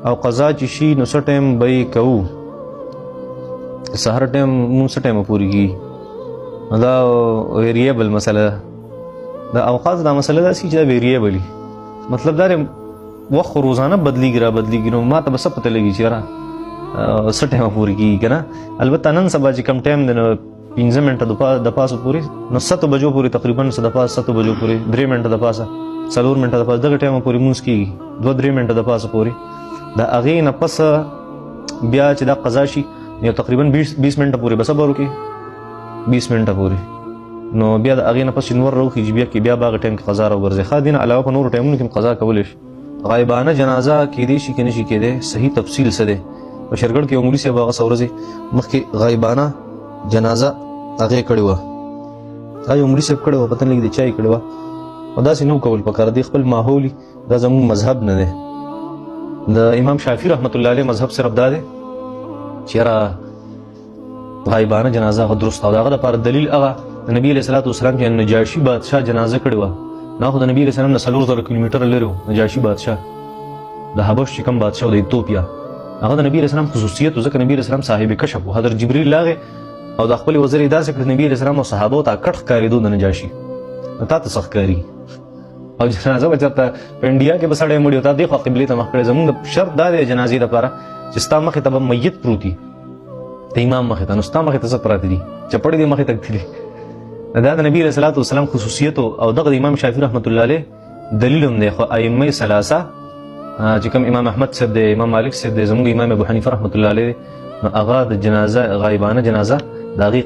او قضا چې شي نو څه ټایم به یې کوو؟ سهار ټایم مونږ څه ټایمه پورې کېږي؟ دا ویریبل مسله ده. د اوقات دا مسله داسې چې دا ویریبل وي، مطلب دا دی وخت روزانه بدلیږي را بدلیږي، نو ما ته به څه پته لګي چې یاره څه ټایمه پورې کېږي که نه. البته نن سبا چې کوم ټایم دی نو 15 منټه د پاسه پورې، نو 7 بجو پورې تقریبا د پاسه 7 بجو پورې 3 منټه د پاسه 4 منټه د پاسه دغه ټایمه پورې مونځ کېږي، 2-3 منټه د پاسه پورې. د هغې نه پس بیا چې دا قضا شي یو تقریبا 20 منټه پورې به صبر وکړي، 20 منټه پورې، نو بیا د هغې نه پس چې نور راوخېږي بیا به هغه ټایم کې قضا راوګرځي. ښه دې نه علاوه په نورو ټایمونو کې هم قضا کولی شي. غایبانه جنازه کېدی شي که نه شي کېدی، صحیح تفصیل څه دی؟ په شرګړ کې یو مولي صاحب هغه څه ورځې مخکې غایبانه جنازه هغې کړې وه، دا یو مولي صاحب کړې وه، پته نه لګي د چا یې کړې وه، او داسې نه کول پکار دی. خپل ماحول دا زموږ مذهب نه دی. د امام شافعي رحمت الله علیه مذهب صرف دا دی چې یاره غایبانه جنازه هغه درسته، او د هغه دپاره دلیل هغه د نبي علیه صلات وسلام چې نجاشي بادشاه جنازه کړې وه، نو خو د نبي علیه سلام نه 4000 کیلومتره لرې و. نجاشي بادشاه د حبش چې کوم بادشاه و د ایتوپیا، هغه د نبي علیه سلام خصوصیت و، ځکه نبي علیه سلام صاحب کشف و. حضرت جبریل راغی او د خپلې وزرې داسې کړه نبي علیه سلام او صحابو ته کټ ښکارېدو د نجاشي، نو تا ته څه ښکاري؟ او جنازه به چېرته په انډیا کې به سړی مړي او تا دې خوا قبلې ته مخ کړی. زمونږ شرط دا دی جنازې دپاره چې ستا مخې ته به میت پروت وي، د امام مخې ته، نو ستا مخې ته څه پراته دي؟ چپړې دې مخې ته ږدلي. دا د نبي علیه صلات وسلام خصوصیت او دغه د امام شافعي رحمت الله علیه دلیل هم دی. خو ائمه ثلاثه چې کوم امام احمد صاحب دی، امام مالک صاحب دی، زموږ امام ابو حنیفه رحمت الله علیه، نو هغه د جنازه غایبانه جنازه د هغې